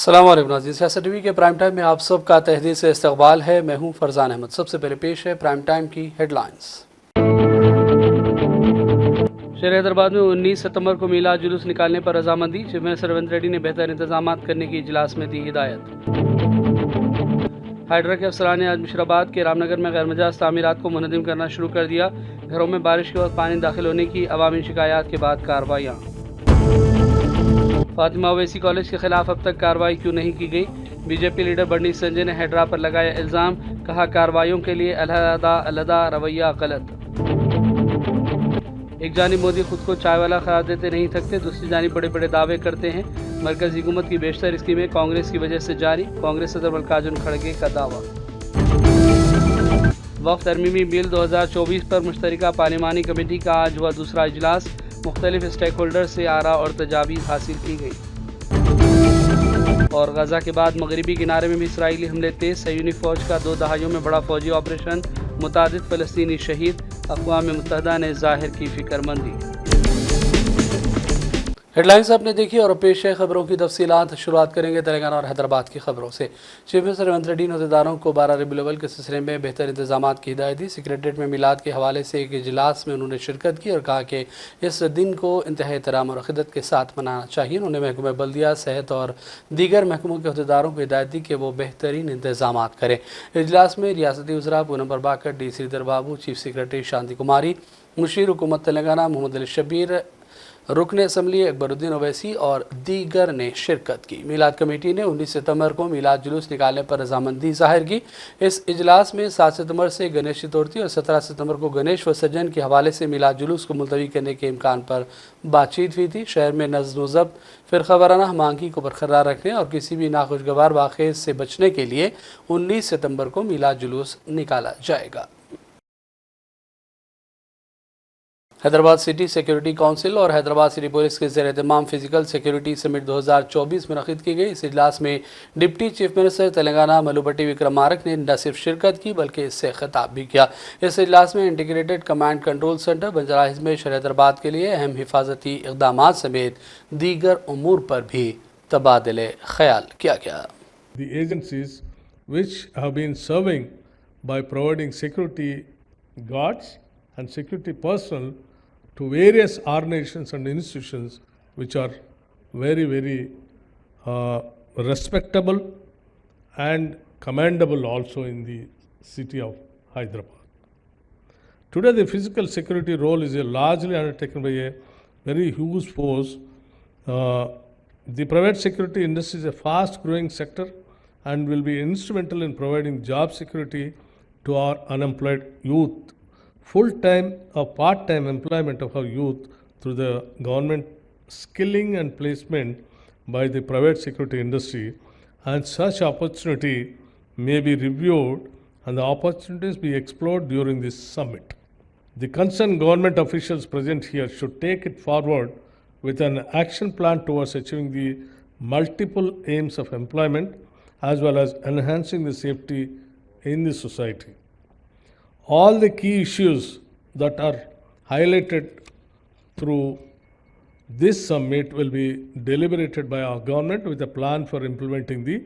अस्सलाम वालेकुम नाज़रीन, सियासत टीवी के प्राइम टाइम में आप सब का तहे से इस्तकबाल है। मैं हूं फरजान अहमद। सबसे पहले पेश है प्राइम टाइम की हेडलाइंस। शहर हैदराबाद में 19 सितंबर को मीलाद जुलूस निकालने पर रजामंदी। चीफ मिनिस्टर रेवंत रेड्डी ने बेहतर इंतजाम करने की इजलास में दी हिदायत। हाइड्रा के अफसरान ने आज मुशीराबाद के रामनगर में गैर मजाज तामीरात को मुनज़्ज़म करना शुरू कर दिया। घरों में बारिश के वक्त पानी दाखिल होने की अवामी शिकायत के बाद कार्रवाइयाँ। फातिमा ओवैसी कॉलेज के खिलाफ अब तक कार्रवाई क्यों नहीं की गई? बीजेपी लीडर बंडी संजय ने हैड्रा पर लगाया इल्ज़ाम, कहा कार्रवाइयों के लिए अलहदा रवैया गलत। एक जानिब मोदी खुद को चाय वाला करार देते नहीं थकते, दूसरी जानिब बड़े बड़े दावे करते हैं। मरकज़ी हुकूमत की बेशतर स्कीमें कांग्रेस की वजह से जारी, कांग्रेस सदर मल्लिकार्जुन खड़गे का दावा। वक्फ तरमीमी बिल 2024 पर मुश्तरका पार्लिमानी कमेटी का आज हुआ दूसरा इजलास। मुख्तलिफ स्टेक होल्डर से आरा और तजावीज़ हासिल की गई। और गजा के बाद मगरबी किनारे में भी इसराइली हमले तेज। सयूनी फौज का 2 दहाइयों में बड़ा फौजी ऑपरेशन, मुतादिद फ़लस्तीनी शहीद। अक़वाम मुत्तहिदा ने ज़ाहिर की फ़िक्रमंदी। हेडलाइंस आपने देखी और पेश है खबरों की तफसीलात। शुरुआत करेंगे तेलंगाना और हैदराबाद की खबरों से। चीफ मिनिस्टर रेवंत रेड्डी ने अहदेदारों को 12 रबीउल अव्वल के सिलसिले में बेहतर इंतजाम की हिदायत दी। सेक्रेटरीट में मिलाद के हवाले से एक इजलास में उन्होंने शिरकत की और कहा कि इस दिन को इंतहाई एहतराम और अक़ीदत के साथ मनाना चाहिए। उन्होंने महकमा बल्दिया, सेहत और दीगर महकमों के अहदेदारों को हिदायत दी कि वो बेहतरीन इंतजाम करें। इजलास में रियासती वज़रा पूनम प्रभाकर, डी श्रीधर बाबू, चीफ सेक्रेटरी शांति कुमारी, मुशीर हुकूमत तेलंगाना मोहम्मद अली शब्बीर, रुकन असम्बली अकबरुद्दीन ओवैसी और दीगर ने शिरकत की। मीलाद कमेटी ने 19 सितंबर को मीलाद जुलूस निकालने पर रजामंदी जाहिर की। इस इजलास में 7 सितंबर से गणेश चतुर्थी और 17 सितंबर को गणेश विसर्जन के हवाले से मीलाद जुलूस को मुलतवी करने के इम्कान पर बातचीत हुई थी। शहर में नज़्म व ज़ब्त, फ़िरक़ा वाराना हमायंगी को बरकरार रखने और किसी भी नाखुशगवार वाक़े से बचने के लिए 19 सितंबर को मीलाद जुलूस निकाला जाएगा। हैदराबाद सिटी सिक्योरिटी काउंसिल और हैदराबाद सिटी पुलिस के ज़ेर एहतमाम फिजिकल सिक्योरिटी समिट 2024 मुनक़िद की गई। इस इजलास में डिप्टी चीफ मिनिस्टर तेलंगाना मल्लुभट्टी विक्रमारक ने न सिर्फ शिरकत की बल्कि इससे खिताब भी किया। इस इजलास में integrated command control centre Banjara hills में शहर हैदराबाद के लिए अहम हिफाजती इक़दामात समेत दीगर उमूर पर भी तबादले ख्याल किया गया। The agencies which have been serving by providing security guards and security personnel to various organizations and institutions which are very respectable and commendable also in the city of Hyderabad. Today the physical security role is largely undertaken by a very huge force. The private security industry is a fast growing sector and will be instrumental in providing job security to our unemployed youth. Full-time or part-time employment of our youth through the government skilling and placement by the private security industry, and such opportunity may be reviewed and the opportunities be explored during this summit. The concerned government officials present here should take it forward with an action plan towards achieving the multiple aims of employment as well as enhancing the safety in the society. All the key issues that are highlighted through this summit will be deliberated by our government with a plan for implementing the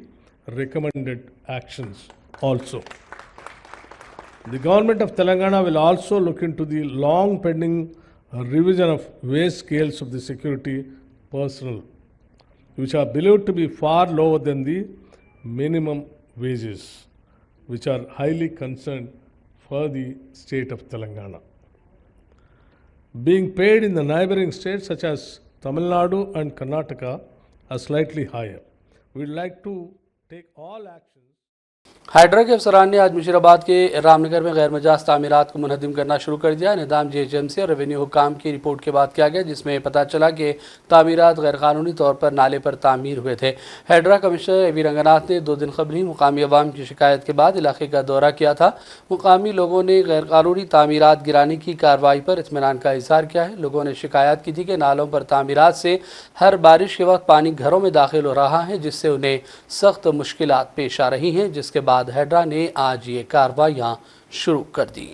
recommended actions also. The government of Telangana will also look into the long pending revision of wage scales of the security personnel, which are believed to be far lower than the minimum wages, which are highly concerned for the state of Telangana. Being paid in the neighboring states such as Tamil Nadu and Karnataka are slightly higher. We would like to take all actions. Hydra के अफसरान ने आज मुशीराबाद के रामनगर में गैर मजाज तामीरात को मुनहदिम करना शुरू कर दिया। निज़ाम GHMC और रेवेन्यू हुकाम की रिपोर्ट के बाद किया गया, जिसमें पता चला कि तामीरात गैर कानूनी तौर पर नाले पर तामीर हुए थे। हाइड्रा कमिश्नर AV रंगनाथ ने 2 दिन कबल ही मुकामी अवाम की शिकायत के बाद इलाके का दौरा किया था। मुकामी लोगों ने गैर कानूनी तामीरात गिराने की कार्रवाई पर इत्मीनान का इजहार किया है। लोगों ने शिकायत की थी कि नालों पर तामीरात से हर बारिश के वक्त पानी घरों में दाखिल हो रहा है, जिससे उन्हें सख्त मुश्किलात पेश आ रही हैं, जिसके बाद हाइड्रा ने आज ये कार्रवाइयां शुरू कर दी।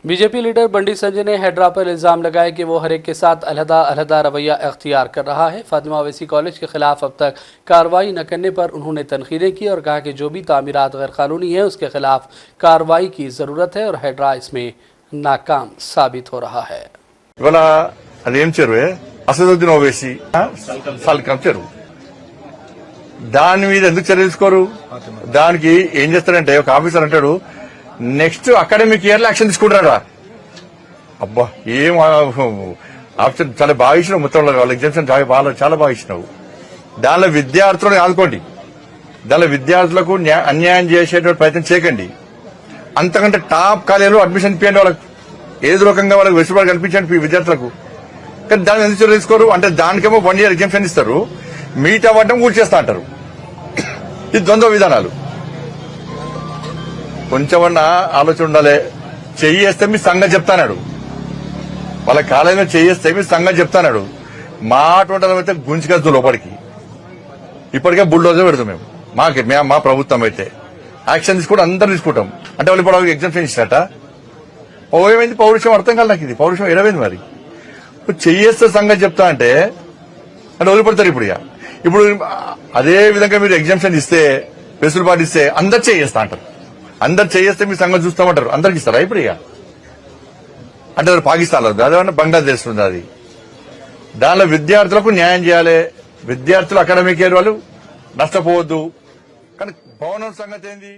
बीजेपी लीडर बंडी संजय ने हैड्रा पर इल्जाम लगाया कि वो हर एक के साथ अलहदा रवैया अख्तियार कर रहा है। फातिमा ओवैसी कॉलेज के खिलाफ अब तक कार्रवाई न करने पर उन्होंने तनकीदें की और कहा कि जो भी तामीरात गैर कानूनी है उसके खिलाफ कार्रवाई की ज़रूरत है और हैड्रा इसमें नाकाम साबित हो रहा है। ఇవాళ అదేం చెరువే అసదుద్దీన్ ఓవైసీ సల్కం చెరువు దాని మీద ఎందుకు చర్య తీసుకోరు? దానికి ఏం చేస్తారంటే ఒక ఆఫీసర్ అంటాడు నెక్స్ట్ అకాడమిక్ ఇయర్ లో యాక్షన్ తీసుకుంటారా? అబ్బా ఏం ఆప్షన్ చాలా బాగా ఇచ్చినావు, మొత్తం వాళ్ళ ఎగ్జామ్షన్ చాలా బాగా ఇచ్చినావు. దానిలో విద్యార్థులను ఆదుకోండి, దానిలో విద్యార్థులకు అన్యాయం చేసేటువంటి ప్రయత్నం చేయకండి. అంతకంటే టాప్ కాలేజీలో అడ్మిషన్ ఇప్పియండి, వాళ్ళకు ఏదో రకంగా వాళ్ళకి వెసులుబాటు కల్పించండి విద్యార్థులకు. కానీ దాన్ని ఎందుకు చర్య తీసుకోరు? అంటే దానికేమో 1 year ఎగ్జామ్షన్ ఇస్తారు, మిగతా వాటం కూర్చేస్తా అంటారు. ఇది ద్వంద్వ విధానాలు. కొంచెమన్నా ఆలోచన ఉండాలి. చెయ్యేస్తే మీ సంగతి చెప్తానాడు, వాళ్ళ కాలేజీలో చెయ్యేస్తే మీ సంగతి చెప్తానాడు. మా అటువంటి గుంజుకెళ్తాం లోపలికి. ఇప్పటికే బుల్డోజర్ పెడతాం మేము మా ప్రభుత్వం అయితే యాక్షన్ తీసుకుంటాం, అందరూ తీసుకుంటాం. అంటే వాళ్ళు ఇప్పుడు ఎగ్జామ్షన్ ఇచ్చినట్ట ఏమైంది? పౌరుషం అర్థం కాదు నాకు. ఇది పౌరుషం ఎడమైంది. మరి చెయ్యేస్తే సంగతి చెప్తా అంటే వదిలిపడతారు. ఇప్పుడు అదే విధంగా మీరు ఎగ్జామ్షన్ ఇస్తే వెసులుబాటు ఇస్తే అందరు చేయేస్తా అంటారు. అందరు చేయేస్తే మీ సంగతి చూస్తామంటారు. అందరికి ఇస్తారా ఇప్పుడు? అంటే పాకిస్తాన్ అదేమన్నా బంగ్లాదేశ్ ఉంది. అది దానిలో విద్యార్థులకు న్యాయం చేయాలి. విద్యార్థులు అకాడమిక్ ఇయర్ వాళ్ళు నష్టపోవద్దు. కానీ భవనం సంగతి ఏంది?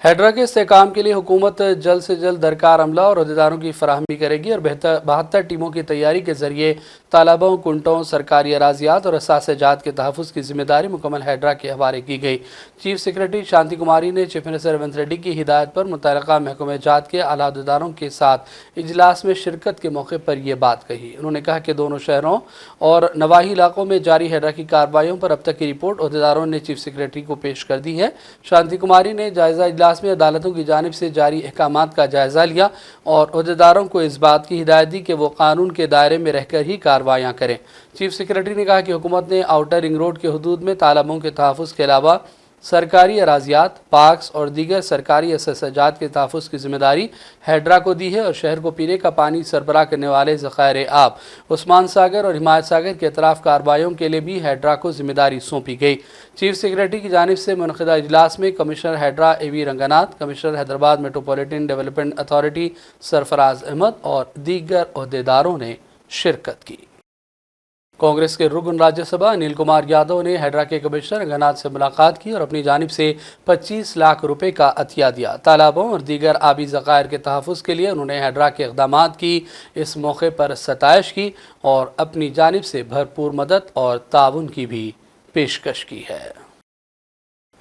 हैड्रा के इस्तेहकाम के लिए हुकूमत जल्द से जल्द दरकार अमला और अहदेदारों की फराहमी करेगी और 72 टीमों की तैयारी के जरिए तालाबों, कुंटों, सरकारी अराजियात और असासजात के तहफ़्फ़ुज़ की जिम्मेदारी मुकम्मल हैड्रा के हवाले की गई। चीफ सेक्रेटरी शांति कुमारी ने चीफ मिनिस्टर रेवंत रेड्डी की हिदायत पर मुतल्लिक़ा महकमे जात के आला अहदेदारों के साथ इजलास में शिरकत के मौके पर यह बात कही। उन्होंने कहा कि दोनों शहरों और नवाही इलाकों में जारी हैड्रा की कार्रवाइयों पर अब तक की रिपोर्ट अहदेदारों ने चीफ सेक्रेटरी को पेश कर दी है। शांति कुमारी ने जायजा इजलास में अदालतों की जानिब से जारी अहकामात का जायजा लिया और अहदेदारों को इस बात की हिदायत दी कि वो कानून के दायरे में रहकर ही कार्रवाइयाँ करें। चीफ सेक्रेटरी ने कहा कि हुकूमत ने आउटर रिंग रोड के हदूद में तालाबों के तहफ़्फ़ुज़ के अलावा सरकारी अराजियात, पार्क्स और दीगर सरकारी असासजात के तहफ़्फ़ुज़ की जिम्मेदारी हैड्रा को दी है और शहर को पीने का पानी सरबराह करने वाले ज़ख़ायर आब उस्मान सागर और हिमायत सागर के अतराफ़ कार्रवाइयों के लिए भी हैड्रा को जिम्मेदारी सौंपी गई। चीफ सेक्रेटरी की जानिब से मुनक़िदा इजलास में commissioner HYDRAA AV. Ranganath, commissioner Hyderabad Metropolitan Development Authority Sarfaraz Ahmed और दीगर अहदेदारों ने शिरकत की। कांग्रेस के रुकन राज्यसभा अनिल कुमार यादव ने हैड्रा के कमिश्नर रंगनाथ से मुलाकात की और अपनी जानिब से 25 लाख रुपए का अतिया दिया। तालाबों और दीगर आबी ज़ख़ायर के तहफ़्फ़ुज़ के लिए उन्होंने हैड्रा के इक़दामात की इस मौके पर सताइश की और अपनी जानिब से भरपूर मदद और ताउन की भी पेशकश की है।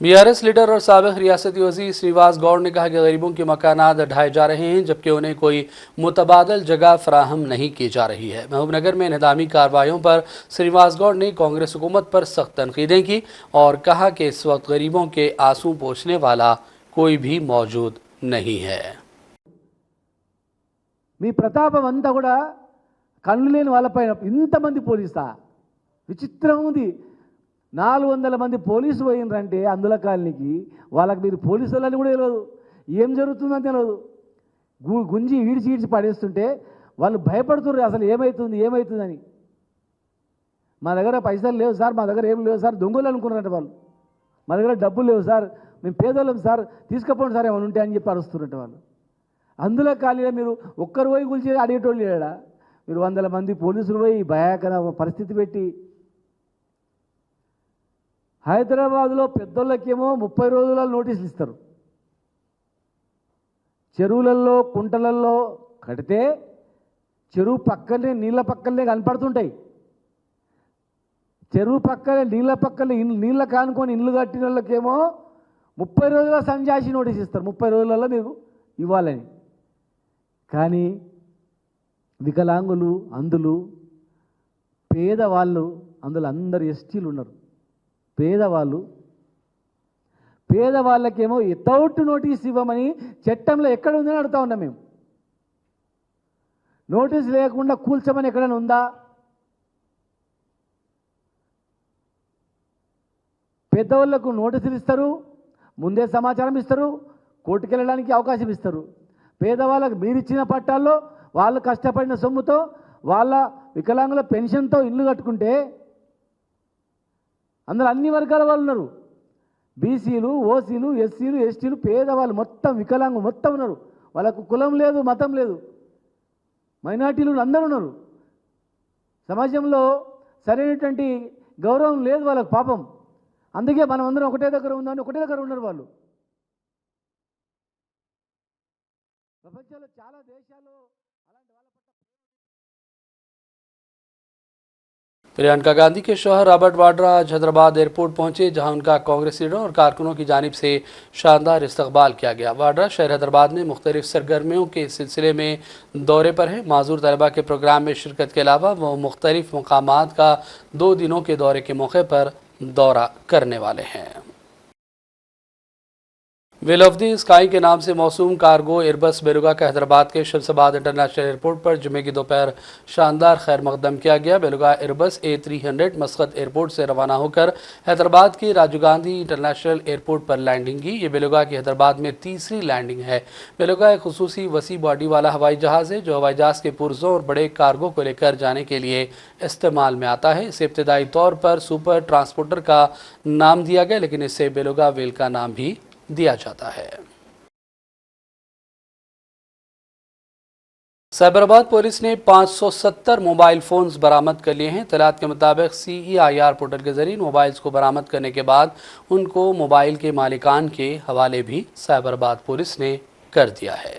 बीआरएस लीडर और साबिक़ रियासती वज़ीर श्रीनिवास गौड़ ने कहा कि गरीबों के मकानात ढाए जा रहे हैं जबकि उन्हें कोई मुतबादल जगह फराहम नहीं की जा रही है। महबूबनगर में इंहदामी कार्रवाइयों पर श्रीनिवास गौड़ ने कांग्रेस हुकूमत पर सख्त तनकीदें की और कहा कि इस वक्त गरीबों के आंसू पोंछने वाला कोई भी मौजूद नहीं है। మీ ప్రతాపం అంతా కూడా కళ్ళు లేని వాళ్ళపైన ఇంతమంది పోలీసా? విచిత్రం ఉంది. 400 మంది పోలీసు పోయినరంటే అందుల కాలనీకి వాళ్ళకి మీరు పోలీసులని కూడా తెలియదు, ఏం జరుగుతుందని తెలియదు. గుంజి ఈడ్చి పడేస్తుంటే వాళ్ళు భయపడుతున్నారు అసలు ఏమవుతుందని. మా దగ్గర పైసలు లేవు సార్, మా దగ్గర ఏం లేవు సార్, దొంగలు అనుకున్నారంట వాళ్ళు. మా దగ్గర డబ్బులు లేవు సార్, మేము పేదోళ్ళం సార్, తీసుకుపోండి సార్ ఏమైనా ఉంటే అని చెప్పి అరుస్తున్నట్టు వాళ్ళు. అందులో కాలనీలో మీరు ఒక్కరు పోయి గురించి అడిగేటోళ్ళు లేడా? మీరు 100 మంది పోలీసులు పోయి భయాకర పరిస్థితి పెట్టి హైదరాబాద్లో పెద్దోళ్ళకేమో 30 రోజుల నోటీసులు ఇస్తారు. చెరువులలో కుంటలలో కడితే చెరువు పక్కనే నీళ్ళ పక్కనే కనపడుతుంటాయి. చెరువు పక్కనే నీళ్ళ కానుకొని ఇల్లు కట్టిన వాళ్ళకేమో 30 రోజుల సంజాసి నోటీస్ ఇస్తారు, 30 రోజులలో మీకు ఇవ్వాలని. కానీ వికలాంగులు, అందులు, పేదవాళ్ళు, అందులో అందరు ఎస్టీలు ఉన్నారు. పేదవాళ్ళకేమో వితౌట్ నోటీస్ ఇవ్వమని చట్టంలో ఎక్కడ ఉందని అడుగుతా ఉన్నాం మేము. నోటీస్ లేకుండా కూల్చమని ఎక్కడైనా ఉందా? పెద్దవాళ్లకు నోటీసులు ఇస్తారు, ముందే సమాచారం ఇస్తారు, కోర్టుకు వెళ్ళడానికి అవకాశం ఇస్తారు. పేదవాళ్ళకు మీరిచ్చిన పట్టాల్లో వాళ్ళు కష్టపడిన సొమ్ముతో వాళ్ళ వికలాంగుల పెన్షన్తో ఇల్లు కట్టుకుంటే అందులో అన్ని వర్గాల వాళ్ళు ఉన్నారు. బీసీలు, ఓసీలు, ఎస్సీలు, ఎస్టీలు, పేదవాళ్ళు మొత్తం వికలాంగులు మొత్తం ఉన్నారు. వాళ్ళకు కులం లేదు, మతం లేదు, మైనార్టీలు అందరూ ఉన్నారు. సమాజంలో సరైనటువంటి గౌరవం లేదు వాళ్ళకు పాపం. అందుకే మనం అందరం ఒకటే దగ్గర ఉందని ఒకటే దగ్గర ఉన్నారు వాళ్ళు. ప్రపంచంలో చాలా దేశాల్లో అలాంటి వాళ్ళ పట్ల प्रियंका गांधी के शौहर रॉबर्ट वाड्रा आज हैदराबाद एयरपोर्ट पहुंचे, जहां उनका कांग्रेस लीडरों और कारकुनों की जानिब से शानदार इस्तकबाल किया गया। वाड्रा शहर हैदराबाद में मुख्तलिफ सरगर्मियों के सिलसिले में दौरे पर हैं। माजूर तलबा के प्रोग्राम में शिरकत के अलावा वो मुख्तलिफ मकामात का 2 दिनों के दौरे के मौके पर दौरा करने वाले हैं। विल ऑफ द स्काई के नाम से मौसूम कार्गो एयरबस बेलुगा का हैदराबाद के शमशाबाद इंटरनेशनल एयरपोर्ट पर जुमे की दोपहर शानदार खैर मकदम किया गया। बेलुगा एयरबस A300 मस्कत एयरपोर्ट से रवाना होकर हैदराबाद के राजीव गांधी इंटरनेशनल एयरपोर्ट पर लैंडिंग की। ये बेलुगा की हैदराबाद में तीसरी लैंडिंग है। बेलुगा एक खुसूसी वसी बॉडी वाला हवाई जहाज़ है जो हवाई जहाज़ के पुर्जों और बड़े कार्गो को लेकर जाने के लिए इस्तेमाल में आता है। इसे इब्तदाई तौर पर सुपर ट्रांसपोर्टर का नाम दिया गया, लेकिन इसे बेलुगा वेल का नाम भी दिया जाता है। साइबराबाद पुलिस ने 570 मोबाइल फ़ोन्स बरामद कर लिए हैं। तलात के मुताबिक CEIR पोर्टल के जरिए मोबाइल्स को बरामद करने के बाद उनको मोबाइल के मालिकान के हवाले भी साइबराबाद पुलिस ने कर दिया है।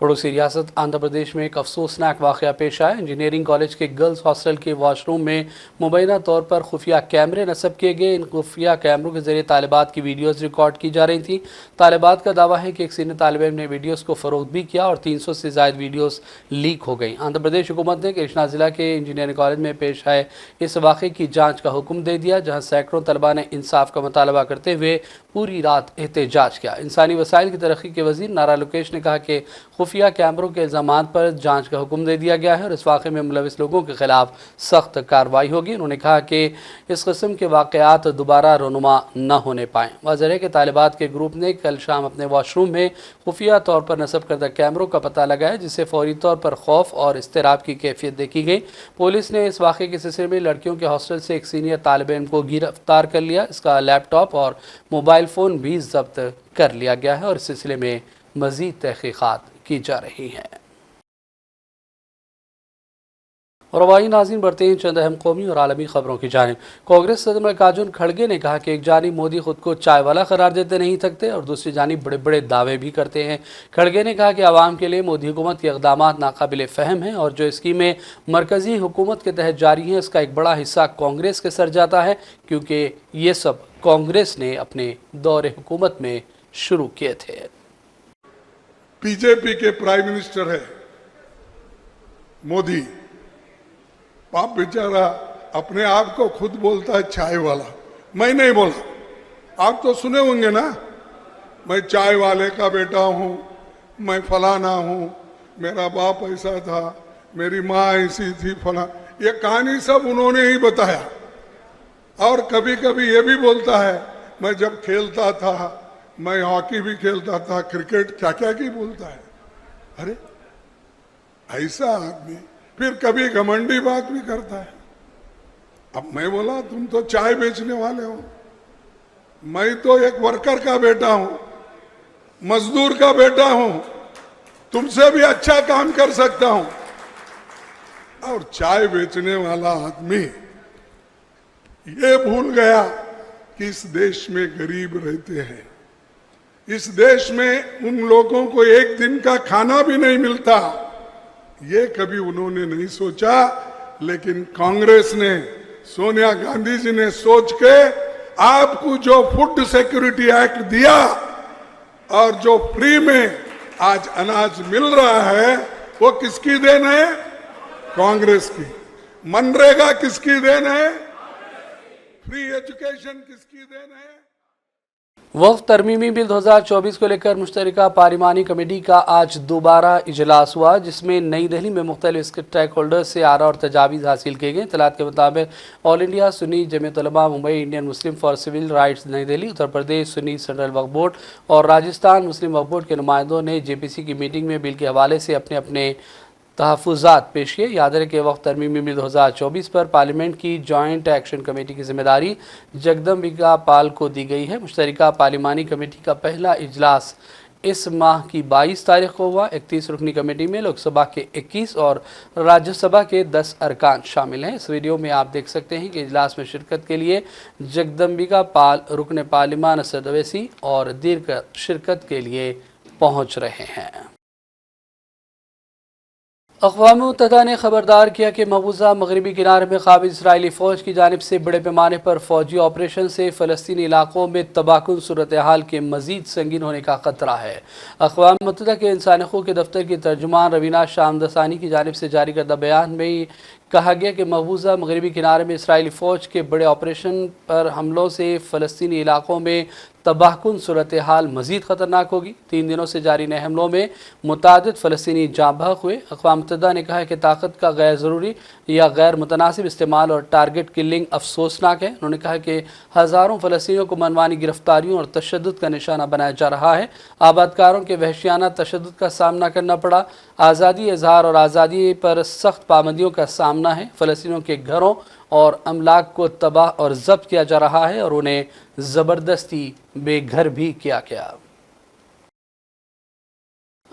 पड़ोसी रियासत आंध्र प्रदेश में एक अफसोसनाक वाक़या पेश आया। इंजीनियरिंग कॉलेज के गर्ल्स हॉस्टल के वॉशरूम में मुबैना तौर पर खुफिया कैमरे नस्ब किए गए। इन खुफिया कैमरों के जरिए तालिबात की वीडियोज़ रिकॉर्ड की जा रही थी। तालिबात का दावा है कि एक सीनियर तालिब इल्म ने वीडियोज़ को फ़रोग़ भी किया और 300 से ज़ायद वीडियोज़ लीक हो गई। आंध्र प्रदेश हुकूमत ने कृष्णा ज़िला के इंजीनियरिंग कॉलेज में पेश आए इस वाक़े की जाँच का हुक्म दे दिया, जहाँ सैकड़ों तलबा ने इंसाफ का मुतालबा करते हुए पूरी रात एहतजाज किया। इंसानी वसाइल की तरक्की के वज़ीर नारा लोकेश ने कहा कि खुफिया कैमरों के इल्ज़ामात पर जांच का हुक्म दे दिया गया है और इस वाक़े में मुलविस लोगों के खिलाफ सख्त कार्रवाई होगी। उन्होंने कहा कि इस किस्म के वाक़यात दोबारा रोनुमा न होने पाएँ। वाज़ेह है कि तालिबात के ग्रुप ने कल शाम अपने वॉशरूम में खुफिया तौर पर नस्ब करदा कैमरों का पता लगाया, जिससे फौरी तौर पर खौफ और इस्तिराब की कैफियत देखी गई। पुलिस ने इस वाक़े के सिलसिले में लड़कियों के हॉस्टल से एक सीनियर तालिब इल्म को गिरफ्तार कर लिया। इसका लैपटॉप और मोबाइल फ़ोन भी जब्त कर लिया गया है और इस सिलसिले में मज़ीद तहक़ीक़ात की जा रही हैं। और हवाई नाज़रीन बढ़ते हैं चंद अहम कौमी और आलमी खबरों की जानिब। कांग्रेस सदर मल्लिकार्जुन खड़गे ने कहा कि एक जानिब मोदी खुद को चाय वाला करार देते नहीं थकते और दूसरी जानिब बड़े बड़े दावे भी करते हैं। खड़गे ने कहा कि आवाम के लिए मोदी हुकूमत के इक़दाम नाकाबिल फ़हम हैं और जो स्कीमें मरकज़ी हुकूमत के तहत जारी हैं उसका एक बड़ा हिस्सा कांग्रेस के सर जाता है, क्योंकि ये सब कांग्रेस ने अपने दौरे हुकूमत में शुरू किए थे। बीजेपी के प्राइम मिनिस्टर है मोदी, बाप बेचारा अपने आप को खुद बोलता है चाय वाला। मैं नहीं बोला, आप तो सुने होंगे ना, मैं चाय वाले का बेटा हूं, मैं फलाना हूं, मेरा बाप ऐसा था, मेरी माँ ऐसी थी, फला, ये कहानी सब उन्होंने ही बताया। और कभी कभी ये भी बोलता है मैं जब खेलता था, मैं हॉकी भी खेलता था, क्रिकेट, क्या क्या की बोलता है। अरे ऐसा आदमी फिर कभी घमंडी बात भी करता है। अब मैं बोला तुम तो चाय बेचने वाले हो, मैं तो एक वर्कर का बेटा हूं, मजदूर का बेटा हूं, तुमसे भी अच्छा काम कर सकता हूं। और चाय बेचने वाला आदमी ये भूल गया कि इस देश में गरीब रहते हैं, इस देश में उन लोगों को एक दिन का खाना भी नहीं मिलता, ये कभी उन्होंने नहीं सोचा। लेकिन कांग्रेस ने, सोनिया गांधी जी ने सोच के आपको जो फूड सिक्योरिटी एक्ट दिया और जो फ्री में आज अनाज मिल रहा है, वो किसकी देन है? कांग्रेस की। मनरेगा किसकी देन है? फ्री एजुकेशन किसकी देन है? वक्फ तरमीमी बिल 2024 को लेकर मुश्तरका पार्लिमानी कमेटी का आज दोबारा इजलास हुआ, जिसमें नई दिल्ली में मुख्तलिफ स्टेक होल्डर्स से आरा और तजावीज़ हासिल किए गए। इत्तलात के मुताबिक all India Sunni Jamiat Ulama Mumbai, Indian Muslim for civil rights New Delhi, Uttar Pradesh Sunni central Waqf board और राजस्थान मुस्लिम वक्फ बोर्ड के नुमाइंदों ने JPC की मीटिंग में बिल के हवाले से अपने अपने तहफ़्फ़ुज़ात पेश किए। याद रहे कि वक्फ तरमीमी बिल 2024 पर पार्लियामेंट की जॉइंट एक्शन कमेटी की जिम्मेदारी जगदम्बिका पाल को दी गई है। मुश्तरका पार्लिमानी कमेटी का पहला इजलास इस माह की 22 तारीख को हुआ। 31 रुकनी कमेटी में लोकसभा के 21 और राज्यसभा के 10 अरकान शामिल हैं। इस वीडियो में आप देख सकते हैं कि इजलास में शिरकत के लिए जगदम्बिका पाल, रुकन पार्लिमान असद अवैसी और दीर्घ शिरकत के लिए पहुँच रहे हैं। अक़वाम मुत्तहिदा ने खबरदार किया कि मक़बूज़ा मगरबी किनारे में क़ाबिज़ इसराइली फ़ौज की जानिब से बड़े पैमाने पर फ़ौजी ऑपरेशन से फ़लस्तीनी इलाक़ों में तबाहकुन सूरत हाल के मज़ीद संगीन होने का ख़तरा है। अक़वाम मुत्तहिदा के इंसानी हक़ूक़ के दफ्तर की तर्जुमान रवीना शामदसानी की जानिब से जारी करदा बयान में कहा गया कि मक़बूज़ा मगरबी किनारे में इसराइली फ़ौज के बड़े ऑपरेशन पर हमलों से फ़लस्तीनी इलाक़ों में तबाहकुन सूरत हाल मज़ीद ख़तरनाक होगी। 3 दिनों से जारी नए हमलों में मुतादिद फ़लस्तीनी जाँ बहक हुए। अक़वाम मुत्तहिदा ने कहा है कि ताकत का गैर ज़रूरी या गैर मुतनासिब इस्तेमाल और टारगेट किलिंग अफसोसनाक है। उन्होंने कहा कि हज़ारों फ़लस्तीनियों को मनमानी गिरफ्तारियों और तशद्दुद का निशाना बनाया जा रहा है। आबादकारों के वहशियाना तशद्दुद का सामना करना पड़ा। आज़ादी इज़हार और आज़ादी पर सख्त पाबंदियों का सामना है। फ़लस्तीनियों के घरों और अमलाक को तबाह और ज़ब्त किया जा रहा है और उन्हें ज़बरदस्ती बेघर भी किया गया।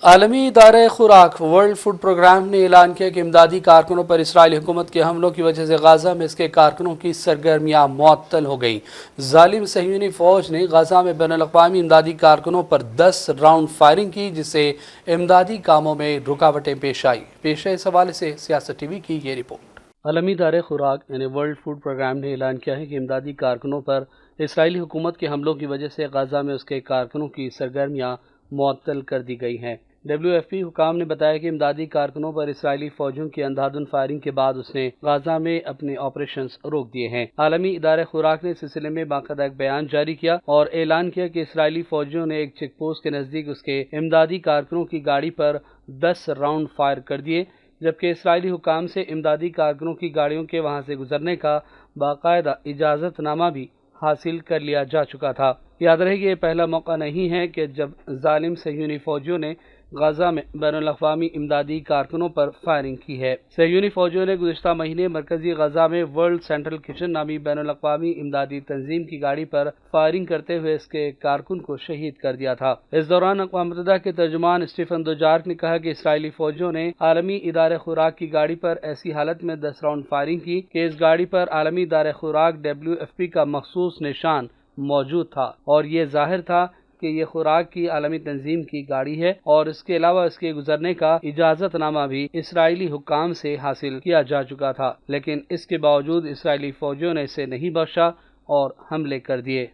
आलमी इदारे खुराक वर्ल्ड फूड प्रोग्राम ने ऐलान किया कि इमदादी कारकुनों पर इसराइली हुकूमत के हमलों की वजह से गाज़ा में इसके कारकुनों की सरगर्मियाँ मुअत्तल हो गई। जालिम सह्यूनी फ़ौज ने गाज़ा में बैनुल-अक़वामी इमदादी कारकुनों पर 10 राउंड फायरिंग की, जिससे इमदादी कामों में रुकावटें पेश आई। पेश है इस हवाले से सियासत TV की ये रिपोर्ट। आलमी इदारे खुराक यानी वर्ल्ड फूड प्रोग्राम ने ऐलान किया है कि इमदादी कारकुनों पर इसराइली हुकूमत के हमलों की वजह से गाज़ा में उसके कारकुनों की सरगर्मियाँ मुअत्तल कर दी गई हैं। WFP हुकाम ने बताया कि इमदादी कारकुनों पर इसराइली फ़ौजियों की अंधाधुन फायरिंग के बाद उसने गाज़ा में अपने ऑपरेशंस रोक दिए हैं। आलमी इदारे खुराक ने इस सिलसिले में बाकायदा एक बयान जारी किया और ऐलान किया कि इसराइली फ़ौजियों ने एक चेक पोस्ट के नज़दीक उसके इमदादी कारकुनों की गाड़ी पर 10 राउंड फायर कर दिए, जबकि इसराइली हुकाम से इमदादी कारकुनों की गाड़ियों के वहां से गुजरने का बाकायदा इजाज़तनामा भी हासिल कर लिया जा चुका था। याद रहे कि ये पहला मौका नहीं है कि जब जालिम सह्यूनी फ़ौजियों ने गाज़ा में बैनुल-अक़वामी इमदादी कारकुनों पर फायरिंग की है। सह्यूनी फ़ौजियों ने गुज़िश्ता महीने मरकज़ी गाज़ा में वर्ल्ड सेंट्रल किचन नामी बैनुल-अक़वामी इमदादी तंजीम की गाड़ी पर फायरिंग करते हुए इसके कारकुन को शहीद कर दिया था। इस दौरान अक़वाम मुत्तहिदा के तर्जुमान स्टीफन दुजार्क ने कहा कि इसराइली फ़ौजियों ने आलमी इदारे खुराक की गाड़ी पर ऐसी हालत में 10 राउंड फायरिंग की कि इस गाड़ी पर आलमी इदारे खुराक WFP का मखसूस निशान मौजूद था और ये जाहिर था कि ये खुराक की आलमी तंजीम की गाड़ी है और इसके अलावा इसके गुजरने का इजाज़तनामा भी इसराइली हुकाम से हासिल किया जा चुका था, लेकिन इसके बावजूद इसराइली फ़ौजियों ने इसे नहीं बख्शा और हमले कर दिए।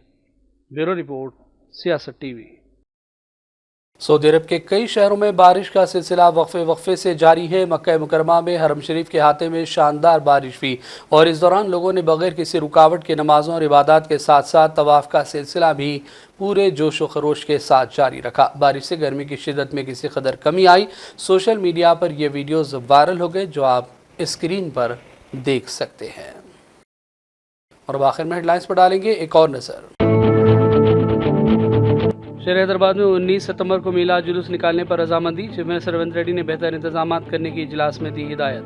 ब्यूरो रिपोर्ट, सियासत TV। सऊदी अरब के कई शहरों में बारिश का सिलसिला वक्फे से जारी है। मक्का मुकरमा में हरम शरीफ के अहाते में शानदार बारिश हुई और इस दौरान लोगों ने बगैर किसी रुकावट के नमाजों और इबादत के साथ साथ तवाफ़ का सिलसिला भी पूरे जोश व खरोश के साथ जारी रखा। बारिश से गर्मी की शिद्दत में किसी कदर कमी आई। सोशल मीडिया पर ये वीडियोज़ वायरल हो गए जो आप स्क्रीन पर देख सकते हैं। और आखिर में हेडलाइंस पर डालेंगे एक और नज़र। शहर हैदराबाद में 19 सितंबर को मीलाद जुलूस निकालने पर रजामंदी। चीफ मिनिस्टर रेवंत रेड्डी ने बेहतर इंतजाम करने की इजलास में दी हिदायत।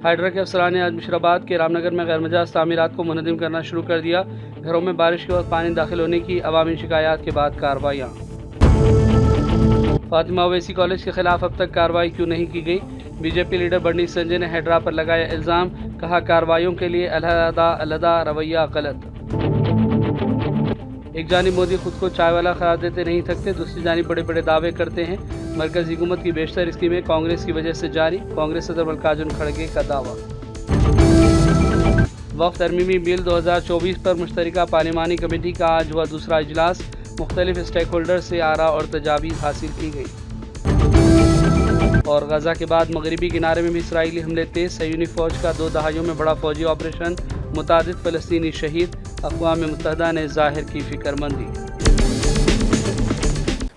हाइड्रा के अफसरान ने आज मुशीराबाद के रामनगर में गैर मजाज तामीरात को मुनज़्ज़म करना शुरू कर दिया। घरों में बारिश के वक्त पानी दाखिल होने की अवामी शिकायत के बाद कार्रवाइयाँ। फातिमा ओवैसी कॉलेज के खिलाफ अब तक कार्रवाई क्यों नहीं की गई? बीजेपी लीडर बर्नी संजय ने हैड्रा पर लगाया इल्ज़ाम, कहा कार्रवाइयों के लिए अलहदा रवैया गलत। एक जानिब मोदी खुद को चाय वाला करार देते नहीं थकते, दूसरी जानिब बड़े बड़े दावे करते हैं। मरकज़ी हुकूमत की बेशतर स्कीमें कांग्रेस की वजह से जारी, कांग्रेस सदर मल्लिकार्जुन खड़गे का दावा। वक्फ तरमीमी बिल 2024 पर मुश्तरका पार्लिमानी कमेटी का आज हुआ दूसरा इजलास। मुख्तलिफ स्टेक होल्डर से आरा और तजावीज़ हासिल की गई। और गाज़ा के बाद मगरबी किनारे में भी इसराइली हमले तेज। सह्यूनी फ़ौज का 2 दहाइयों में बड़ा फ़ौजी ऑपरेशन, मुतादिद फ़लस्तीनी शहीद। अक़वाम मुत्तहिदा ने ज़ाहिर की फ़िक्रमंदी।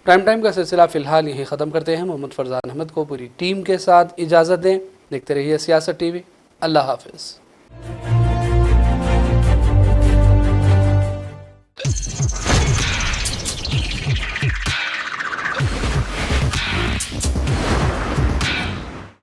प्राइम टाइम का सिलसिला फ़िलहाल यहीं ख़त्म करते हैं। मोहम्मद फरजान अहमद को पूरी टीम के साथ इजाज़त दें। देखते रहिए सियासत टीवी। अल्लाह हाफ़िज़।